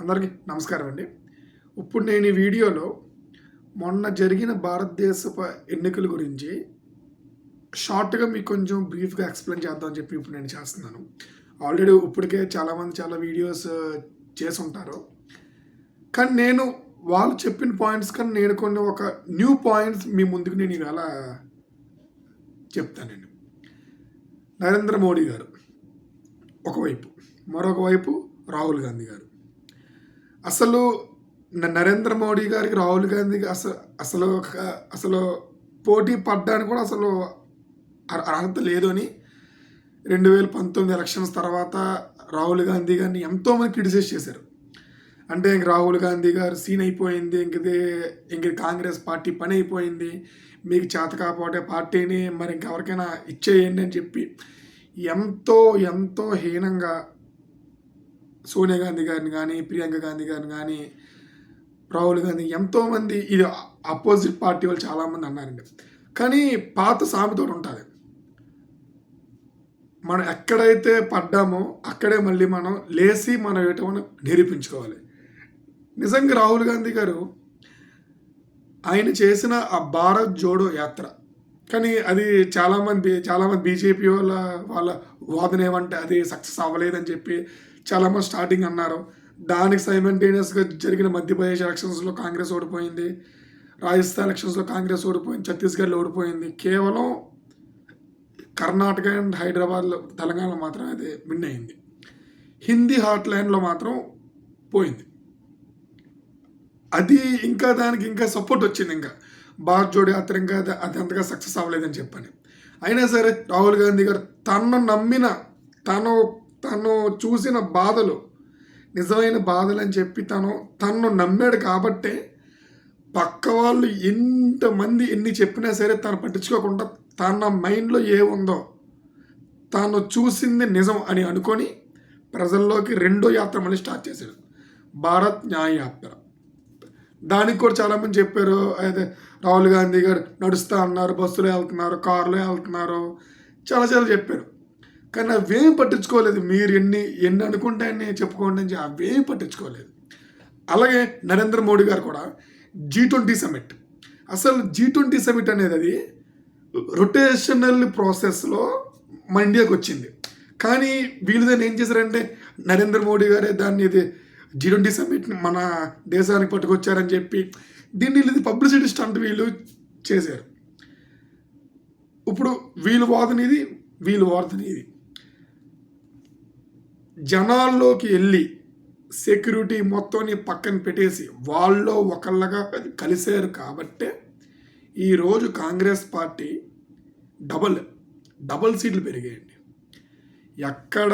అందరికీ నమస్కారం అండి. ఇప్పుడు నేను ఈ వీడియోలో మొన్న జరిగిన భారతదేశపు ఎన్నికల గురించి షార్ట్‌గా మీకు కొంచెం బ్రీఫ్‌గా ఎక్స్‌ప్లెయిన్ చేద్దాం అని చెప్పి ఇప్పుడు నేను చేస్తున్నాను. ఆల్రెడీ ఇప్పటికే చాలామంది చాలా వీడియోస్ చేసుంటారు. కానీ నేను వాళ్ళు చెప్పిన పాయింట్స్ కన్నా నేను కొన్ని ఒక న్యూ పాయింట్స్ మీ ముందుకు నేను ఇవాళ చెప్తానండి. నరేంద్ర మోడీ గారు ఒకవైపు, మరొక వైపు రాహుల్ గాంధీ గారు. అసలు నరేంద్ర మోడీ గారికి, రాహుల్ గాంధీకి అసలు పోటీ పడ్డానికి కూడా అసలు అర్హత లేదు అని 2019 ఎలక్షన్స్ తర్వాత రాహుల్ గాంధీ గారిని ఎంతోమంది క్రిటిసైజ్ చేశారు. అంటే ఇంక రాహుల్ గాంధీ గారు సీన్ అయిపోయింది, ఇంక కాంగ్రెస్ పార్టీ పని అయిపోయింది, మీకు చేత కాకపోతే పార్టీని మరి ఇంకెవరికైనా ఇచ్చేయండి అని చెప్పి ఎంతో హీనంగా సోనియా గాంధీ గారిని కానీ, ప్రియాంక గాంధీ గారిని కానీ, రాహుల్ గాంధీ ఎంతోమంది ఇది అపోజిట్ పార్టీ వాళ్ళు చాలామంది అన్నారండి. కానీ పాత సామెత ఒకటి ఉంటుంది, మనం ఎక్కడైతే పడ్డామో అక్కడే మళ్ళీ మనం లేచి మనం ఏటో మనం నిరూపించుకోవాలి. నిజంగా రాహుల్ గాంధీ గారు ఆయన చేసిన ఆ భారత్ జోడో యాత్ర, కానీ అది చాలామంది బీజేపీ వాళ్ళ వాదన ఏమంటే అది సక్సెస్ అవ్వలేదని చెప్పి చాలామంది స్టార్టింగ్ అన్నారు. దానికి సైమల్టేనియస్గా జరిగిన మధ్యప్రదేశ్ ఎలక్షన్స్లో కాంగ్రెస్ ఓడిపోయింది, రాజస్థాన్ ఎలక్షన్స్లో కాంగ్రెస్ ఓడిపోయింది, ఛత్తీస్గఢ్లో ఓడిపోయింది. కేవలం కర్ణాటక అండ్ హైదరాబాద్లో, తెలంగాణలో మాత్రం అది విన్ అయింది. హిందీ హార్ట్‌ల్యాండ్లో మాత్రం పోయింది. అది దానికి ఇంకా సపోర్ట్ వచ్చింది. ఇంకా భారత్ జోడో యాత్ర అది అంతగా సక్సెస్ అవ్వలేదని చెప్పని. అయినా సరే రాహుల్ గాంధీ గారు తను చూసిన బాధలు నిజమైన బాధలు అని చెప్పి తను నమ్మాడు కాబట్టే పక్క వాళ్ళు ఎంతమంది ఎన్ని చెప్పినా సరే తను పట్టించుకోకుండా తన మైండ్లో ఏముందో తాను చూసింది నిజం అని అనుకొని ప్రజల్లోకి రెండో యాత్ర మళ్ళీ స్టార్ట్ చేశాడు, భారత్ న్యాయ యాత్ర. దానికి కూడా చాలామంది చెప్పారు, అయితే రాహుల్ గాంధీ గారు నడుస్తూ అన్నారు, బస్సులో వెళ్తున్నారు, కారులో వెళ్తున్నారు, చాలా చెప్పారు. కానీ అవేం పట్టించుకోలేదు. మీరు ఎన్ని అనుకుంటే అన్ని చెప్పుకోండి అని అవేం పట్టించుకోలేదు. అలాగే నరేంద్ర మోడీ గారు కూడా G20 సమిట్, అసలు G20 సమిట్ అనేది అది రొటేషనల్ ప్రాసెస్లో మన ఇండియాకి వచ్చింది. కానీ వీళ్ళు దాన్ని ఏం చేశారంటే నరేంద్ర మోడీ గారే దాన్ని ఇది G20 సమిట్ మన దేశానికి పట్టుకొచ్చారని చెప్పి దీన్ని పబ్లిసిటీ స్టంట్ వీళ్ళు చేశారు. ఇప్పుడు వీళ్ళు వాదన ఇది. జనాల్లోకి వెళ్ళి సెక్యూరిటీ మొత్తం పక్కన పెట్టేసి వాళ్ళు ఒకళ్ళగా కలిశారు కాబట్టే ఈరోజు కాంగ్రెస్ పార్టీ డబల్ సీట్లు పెరిగాయండి. ఎక్కడ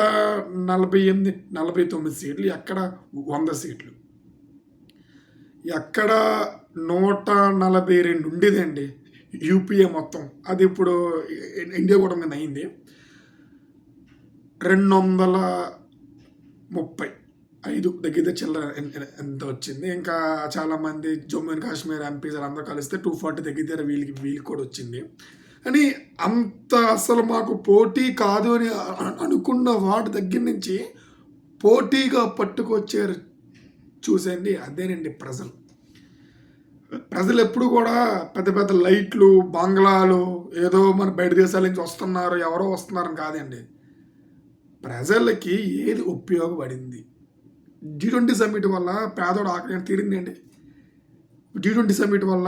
48, 49 సీట్లు, ఎక్కడ 100 సీట్లు, ఎక్కడ 142 ఉండేదండి యూపీఏ మొత్తం. అది ఇప్పుడు ఇండియా కూడా అయింది 235 దగ్గర చిల్లర ఎంత వచ్చింది. ఇంకా చాలామంది జమ్మూ అండ్ కాశ్మీర్ ఎంపీస్ అందరూ కలిస్తే 240 దగ్గర వీళ్ళకి కూడా వచ్చింది. అని అంత అసలు మాకు పోటీ కాదు అని అనుకున్న వాటి దగ్గర నుంచి పోటీగా పట్టుకొచ్చారు చూసేయండి. అదేనండి ప్రజలు ఎప్పుడు కూడా పెద్ద లైట్లు, బంగ్లాలు, ఏదో మన బయట దేశాల నుంచి వస్తున్నారు, ఎవరో వస్తున్నారని కాదండి. ప్రజలకి ఏది ఉపయోగపడింది? G20 సమ్మిట్ వల్ల పేదోడు ఆకలి తీరిందండి. G20 సమ్మిట్ వల్ల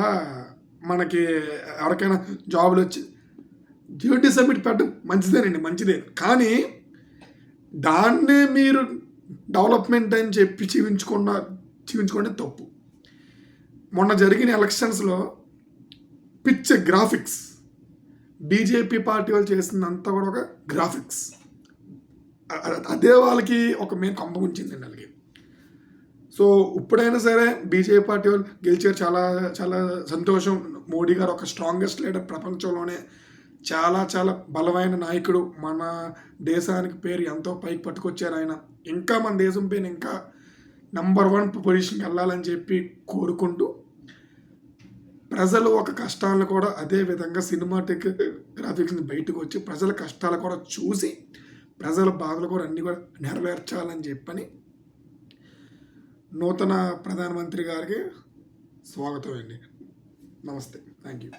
మనకి ఎవరికైనా జాబులు వచ్చి G20 సమ్మిట్ పెట్టడం మంచిదే. కానీ దాన్నే మీరు డెవలప్మెంట్ అని చెప్పి చూపించుకోండి తప్పు. మొన్న జరిగిన ఎలక్షన్స్లో గ్రాఫిక్స్, బీజేపీ పార్టీ వాళ్ళు చేసిందంతా కూడా ఒక గ్రాఫిక్స్. అదే వాళ్ళకి ఒక మెయిన్ కంప ఉంచిందండి వాళ్ళకి. సో ఇప్పుడైనా సరే బీజేపీ పార్టీ వాళ్ళు గెలిచారు, చాలా సంతోషం. మోడీ గారు ఒక స్ట్రాంగెస్ట్ లీడర్, ప్రపంచంలోనే చాలా బలమైన నాయకుడు, మన దేశానికి పేరు ఎంతో పైకి పట్టుకొచ్చారు ఆయన. ఇంకా మన దేశం పేరు ఇంకా నంబర్ 1 పొజిషన్కి వెళ్ళాలని చెప్పి కోరుకుంటూ, ప్రజలు ఒక కష్టాలను కూడా అదే విధంగా సినిమాటిక్ గ్రాఫిక్స్ని బయటకు వచ్చి ప్రజల కష్టాలు కూడా చూసి ప్రజల బాధలు కూడా అన్నీ కూడా నెరవేర్చాలని చెప్పని నూతన ప్రధానమంత్రి గారికి స్వాగతం అండి. నమస్తే. Thank you.